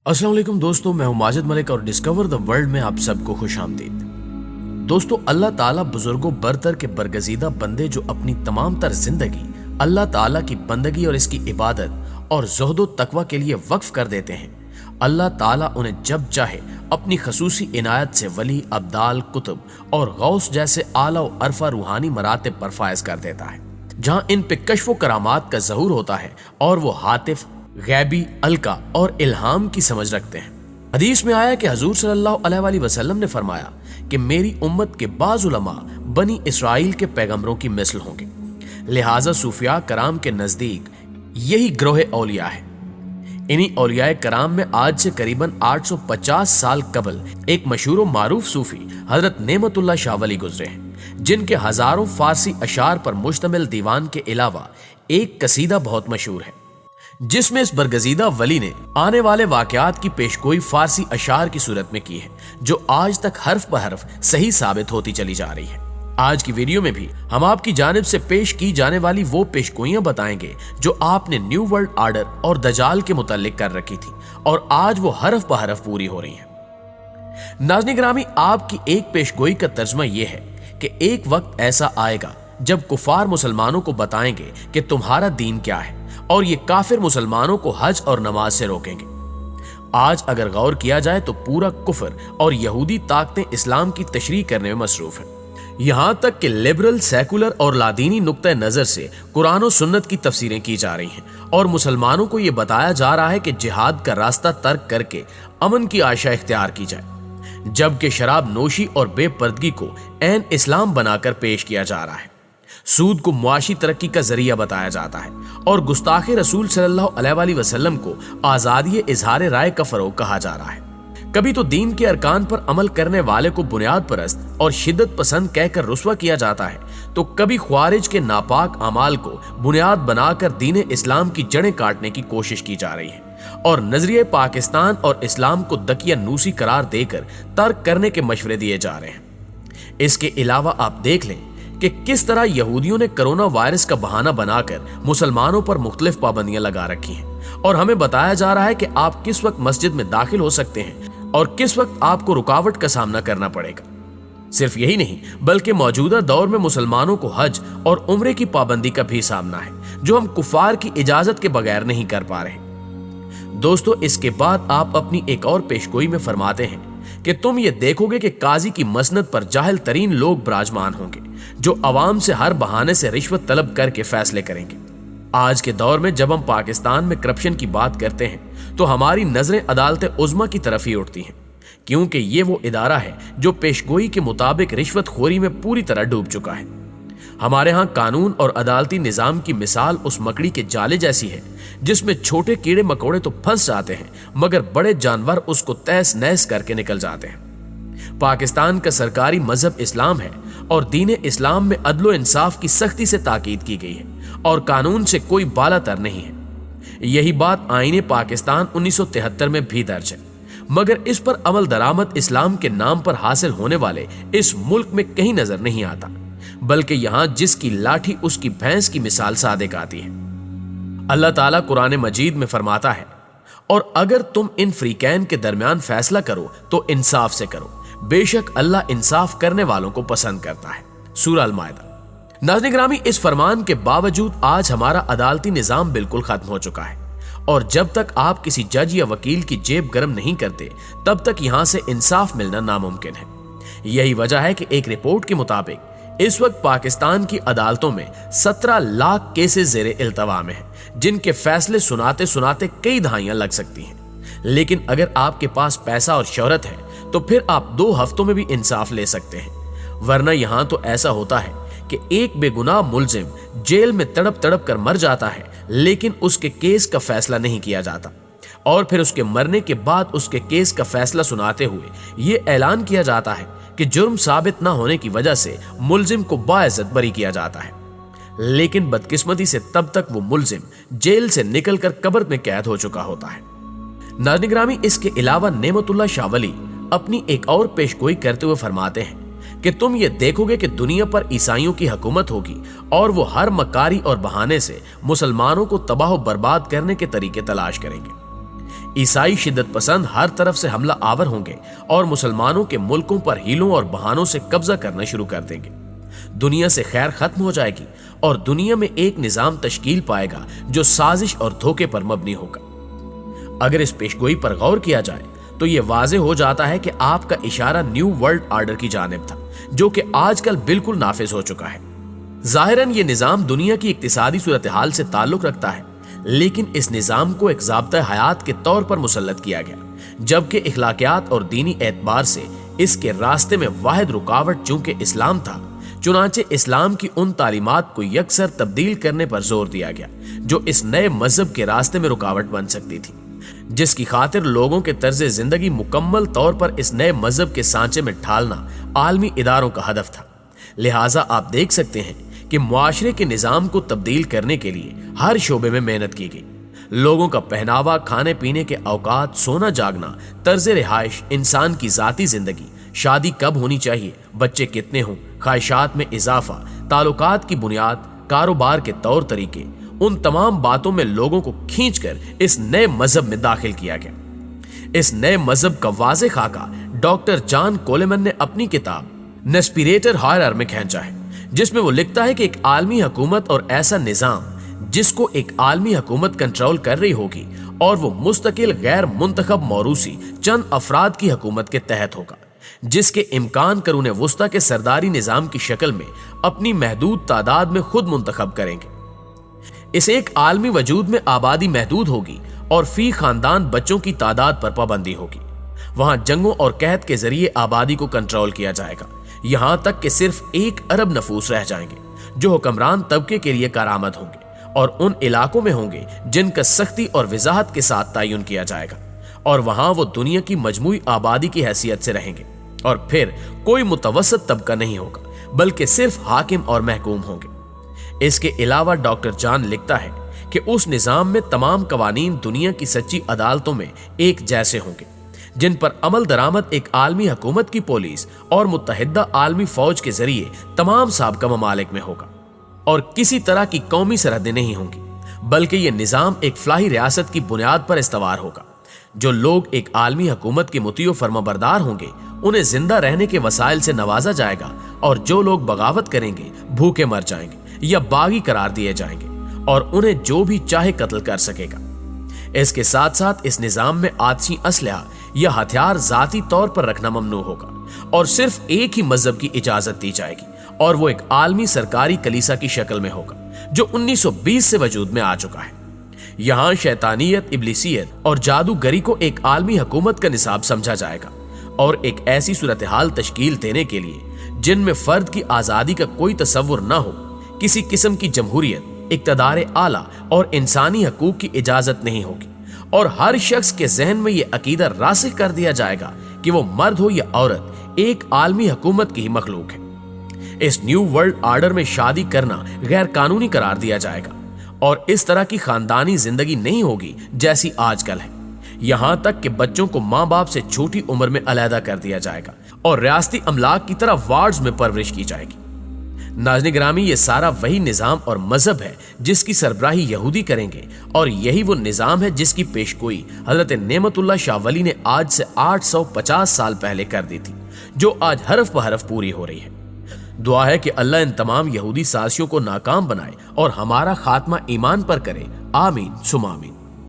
अस्सलाम वालेकुम दोस्तों, मैं हूं माजिद मलिक और डिस्कवर द वर्ल्ड में आप सबको खुश आमदीद। दोस्तों, अल्लाह ताला बुजुर्गों बरतर के बरगजीदा बंदे जो अपनी तमाम तर जिंदगी अल्लाह ताला की बंदगी और इसकी इबादत और ज़ुहदो तकवा के लिए वक्फ कर देते हैं, अल्लाह ताला उन्हें जब चाहे अपनी खसूसी इनायत से वली, अब्दाल, कुतुब और गौस जैसे आला व अरफा रूहानी मरातिब पर फायज कर देता है, जहां इन पे कश्फ व करामात का ज़हूर होता है और वो हातिफ, गैबी, अलका और इल्हाम की समझ रखते हैं। हदीस में आया कि हजूर सल्लल्लाहु अलैहि वसल्लम ने फरमाया कि मेरी उम्मत के बाज़ उलमा बनी इसराइल के पैगंबरों की मिस्ल होंगे, लिहाजा सूफिया कराम के नजदीक यही ग्रोह औलिया है। इन्हीं औलिया कराम में आज से करीबन 850 साल कबल एक मशहूर व मारूफ सूफी हजरत नेमतुल्लाह शाह वली गुजरे हैं, जिनके हजारों फारसी अशार पर मुश्तमिल दीवान के अलावा एक कसीदा बहुत मशहूर है, जिसमें इस बरगजीदा वली ने आने वाले वाकयात की पेशगोई फारसी अशार की सूरत में की है, जो आज तक हर्फ बहर्फ सही साबित होती चली जा रही है। आज की वीडियो में भी हम आपकी जानिब से पेश की जाने वाली वो पेशगोइयां बताएंगे जो आपने न्यू वर्ल्ड आर्डर और दजाल के मुताल्लिक कर रखी थी और आज वो हरफ बहरफ पूरी हो रही हैं। नाज़रीन गिरामी, आपकी एक पेशगोई का तर्जमा यह है कि एक वक्त ऐसा आएगा जब कुफार मुसलमानों को बताएंगे कि तुम्हारा दीन क्या है और ये काफिर मुसलमानों को हज और नमाज से रोकेंगे। आज अगर गौर किया जाए तो पूरा कुफर और यहूदी ताकतें इस्लाम की तशरीह करने में मसरूफ हैं। यहां तक कि लिबरल, सेकुलर और लादीनी नुक्ता नजर से कुरान और सुन्नत की तफसीरें की जा रही हैं और मुसलमानों को यह बताया जा रहा है कि जिहाद का रास्ता तर्क करके अमन की आशा इख्तियार की जाए, जबकि शराब नोशी और बेपर्दगी को ऐन इस्लाम बनाकर पेश किया जा रहा है। सूद को मुआशी तरक्की का जरिया बताया जाता है और गुस्ताखे रसूल सल्लल्लाहु अलैहि वसल्लम को आजादी इजहार राय का फरोग कहा जा रहा है। कभी तो दीन के अरकान पर अमल करने वाले को बुनियाद परस्त और शिद्दत पसंद कहकर रुस्वा किया जाता है, तो कभी ख्वारिज के नापाक अमाल को बुनियाद बनाकर दीन इस्लाम की जड़ें काटने की कोशिश की जा रही है और नजरिए पाकिस्तान और इस्लाम को दकिया नूसी करार देकर तर्क करने के मशवरे दिए जा रहे हैं। इसके अलावा आप देख लें कि किस तरह यहूदियों ने कोरोना वायरस का बहाना बनाकर मुसलमानों पर मुख्तलिफ पाबंदियां लगा रखी हैं और हमें बताया जा रहा है कि आप किस वक्त मस्जिद में दाखिल हो सकते हैं और किस वक्त आपको रुकावट का सामना करना पड़ेगा। सिर्फ यही नहीं बल्कि मौजूदा दौर में मुसलमानों को हज और उम्रे की पाबंदी का भी सामना है, जो हम कुफार की इजाजत के बगैर नहीं कर पा रहे। दोस्तों, इसके बाद आप अपनी एक और पेशगोई में फरमाते हैं कि तुम ये देखोगे कि काजी की मसनद पर जाहिल तरीन लोग विराजमान होंगे, जो अवाम से हर बहाने से रिश्वत तलब करके फैसले करेंगे। आज के दौर में जब हम पाकिस्तान में करप्शन की बात करते हैं तो हमारी नजरें अदालत उज़्मा की तरफ ही उठती हैं, क्योंकि ये वो इदारा है जो पेशगोई के मुताबिक रिश्वत खोरी में पूरी तरह डूब चुका है। हमारे यहाँ कानून और अदालती निजाम की मिसाल उस मकड़ी के जाले जैसी है जिसमें छोटे कीड़े मकोड़े तो फंस जाते हैं मगर बड़े जानवर उसको तहस नहस करके निकल जाते हैं। पाकिस्तान का सरकारी मजहब इस्लाम है और दीन इस्लाम में अदलो इंसाफ की सख्ती से ताकीद की गई है और कानून से कोई बालातर नहीं है। यही बात आईने पाकिस्तान 1973 में भी दर्ज है, मगर इस पर अमल दरामद इस्लाम के नाम पर हासिल होने वाले इस मुल्क में कहीं नजर नहीं आता, बल्कि यहां जिसकी लाठी उसकी भैंस की मिसाल सादिक आती है। अल्लाह ताला कुरान मजीद में फरमाता है, और अगर तुम इन फ्रीकैन के दरमियान फैसला करो तो इंसाफ से करो, बेशक अल्लाह इंसाफ करने वालों को पसंद करता है। सूरह अल-माइदा। नाज़रीन गिरामी, इस फरमान के बावजूद आज हमारा अदालती निजाम बिल्कुल खत्म हो चुका है और जब तक आप किसी जज या वकील की जेब गर्म नहीं करते तब तक यहां से इंसाफ मिलना नामुमकिन है। यही वजह है कि एक रिपोर्ट के मुताबिक इस वक्त पाकिस्तान की अदालतों में 17 लाख केसेस ज़ेरे इल्तवा में हैं, जिनके फैसले सुनाते सुनाते कई दहाइयां लग सकती हैं। लेकिन अगर आपके पास पैसा और शोहरत है तो फिर आप 2 हफ्तों में भी इंसाफ ले सकते हैं, वरना यहां तो ऐसा होता है कि एक बेगुनाह मुलजिम जेल में तड़प तड़प कर मर जाता है, लेकिन उसके केस का फैसला नहीं किया जाता और फिर उसके मरने के बाद उसके केस का फैसला सुनाते हुए यह ऐलान किया जाता है कि जुर्म साबित न होने की वजह से मुलजिम को बाइज्जत बरी किया जाता है। लेकिन बदकिस्मती से तब तक वो मुलजिम जेल से निकलकर कब्र में कैद हो चुका होता है। नाज़रीन गिरामी, इसके अलावा नेमतुल्लाह शाह वली अपनी एक और पेशगोई करते हुए फरमाते हैं कि तुम ये देखोगे कि दुनिया पर ईसाइयों की हुकूमत होगी और वो हर मकारी और बहाने से मुसलमानों को तबाह बर्बाद करने के तरीके तलाश करेंगे। ईसाई शिद्दत पसंद हर तरफ से हमला आवर होंगे और मुसलमानों के मुल्कों पर हीलों और बहानों से कब्जा करना शुरू कर देंगे। दुनिया से खैर खत्म हो जाएगी और दुनिया में एक निजाम तश्कील पाएगा जो साजिश और धोखे पर मबनी होगा। अगर इस पेशगोई पर गौर किया जाए तो यह वाज़ेह हो जाता है कि आपका इशारा न्यू वर्ल्ड आर्डर की जानिब था, जो कि आजकल बिल्कुल नाफिज हो चुका है। जाहिरन ये निजाम दुनिया की इक्तिसादी सूरत हाल से ताल्लुक रखता है, लेकिन इस निजाम को एक ज़ाब्ता हयात के तौर पर मुसल्लत किया गया, जबकि इखलाकियात और दीनी एतबार से इसके रास्ते में वाहिद रुकावट चूंकि इस्लाम था, चुनांचे इस्लाम की उन तालीमात को यकसर तब्दील करने पर जोर दिया गया जो इस नए मजहब के रास्ते में रुकावट बन सकती थी, जिसकी खातिर लोगों के तर्ज जिंदगी मुकम्मल तौर पर इस नए मजहब के सांचे में ढालना आलमी इदारों का हदफ था। लिहाजा आप देख सकते हैं कि मुआशरे के निजाम को तब्दील करने के लिए हर शोबे में मेहनत की गई। लोगों का पहनावा, खाने पीने के औकात, सोना जागना, तर्ज रिहाइश, इंसान की जाती जिंदगी, शादी कब होनी चाहिए, बच्चे कितने हों, ख्वाहिशात में इजाफा, ताल्लुकात की बुनियाद, कारोबार के तौर तरीके, उन तमाम बातों में लोगों को खींचकर इस नए मजहब में दाखिल किया गया। इस नए मजहब का वाज़ेह खाका डॉक्टर जॉन कोलेमन ने अपनी किताब नेस्पिरेटर हायर में खींचा है, जिसमें वो लिखता है कि एक आलमी हुकूमत और ऐसा निजाम जिसको एक आलमी हुकूमत कंट्रोल कर रही होगी और वो मुस्तकिल गैर मुंतखब मौरूसी चंद अफराद की हुकूमत के तहत होगा, जिसके इम्कान करून वुस्ता के सरदारी निजाम की शक्ल में अपनी महदूद तादाद में खुद मुंतखब करेंगे। इस एक आलमी वजूद में आबादी महदूद होगी और फी खानदान बच्चों की तादाद पर पाबंदी होगी। वहां जंगों और कहत के जरिए आबादी को कंट्रोल किया जाएगा, यहां तक कि सिर्फ 1 अरब नफूस रह जाएंगे जो हुक्मरान तबके के लिए कारामद होंगे और उन इलाकों में होंगे जिनका सख्ती और वजाहत के साथ तयन किया जाएगा, और वहां वो दुनिया की मजमूई आबादी की हैसियत से रहेंगे। और फिर कोई मुतवसत तबका नहीं होगा, बल्कि सिर्फ हाकिम और महकूम होंगे। इसके अलावा डॉक्टर जॉन लिखता है कि उस निजाम में तमाम कवानीन दुनिया की सच्ची अदालतों में एक जैसे होंगे, जिन पर अमल दरामद एक आलमी हुकूमत की पुलिस और मुत्तहिदा आलमी फौज के जरिए तमाम साबका ममालिक में होगा, और किसी तरह की कौमी सरहदें नहीं होंगी, बल्कि यह निजाम एक फलाही रियासत की बुनियाद पर इस्तवार होगा। जो लोग एक आलमी हुकूमत के मुतीओ फर्माबरदार होंगे उन्हें जिंदा रहने के वसाइल से नवाजा जाएगा, और जो लोग बगावत करेंगे भूखे मर जाएंगे या बागी करार दिए जाएंगे, और उन्हें जो भी चाहे कत्ल कर सकेगा। इसके साथ साथ इस निजाम में आतिशी असलहा या हथियार जाती तौर पर रखना ममनू होगा, और सिर्फ एक ही मजहब की इजाजत दी जाएगी, और वो एक आलमी सरकारी कलीसा की शक्ल में होगा जो 1920 से वजूद में आ चुका है। यहाँ शैतानियत, इब्लिसियत और जादूगरी को एक आलमी हुकूमत का निसाब समझा जाएगा, और एक ऐसी सूरत हाल तश्कील देने के लिए जिनमें फर्द की आजादी का कोई तसव्वुर न हो, किसी किस्म की जमहूरियत, इक्तदार आला और इंसानी हकूक की इजाजत नहीं होगी, और हर शख्स के जहन में यह अकीदा रासिख कर दिया जाएगा कि वो मर्द हो या औरत एक आलमी हुकूमत की ही मखलूक है। इस न्यू वर्ल्ड आर्डर में शादी करना गैर कानूनी करार दिया जाएगा, और इस तरह की खानदानी जिंदगी नहीं होगी जैसी आजकल है। यहां तक कि बच्चों को माँ बाप से छोटी उम्र में अलहदा कर दिया जाएगा और रियासती अमलाक की तरह वार्ड्स में परवरिश की जाएगी। नाज़रीन गिरामी, ये सारा वही निजाम और मजहब है जिसकी सरबराही यहूदी करेंगे, और यही वो निजाम है जिसकी पेशगोई हजरत नेमतुल्लाह शाह वली ने आज से 850 साल पहले कर दी थी, जो आज हरफ ब हरफ पूरी हो रही है। दुआ है कि अल्लाह इन तमाम यहूदी साजिशों को नाकाम बनाए और हमारा खात्मा ईमान पर करे। आमीन सुमा आमीन।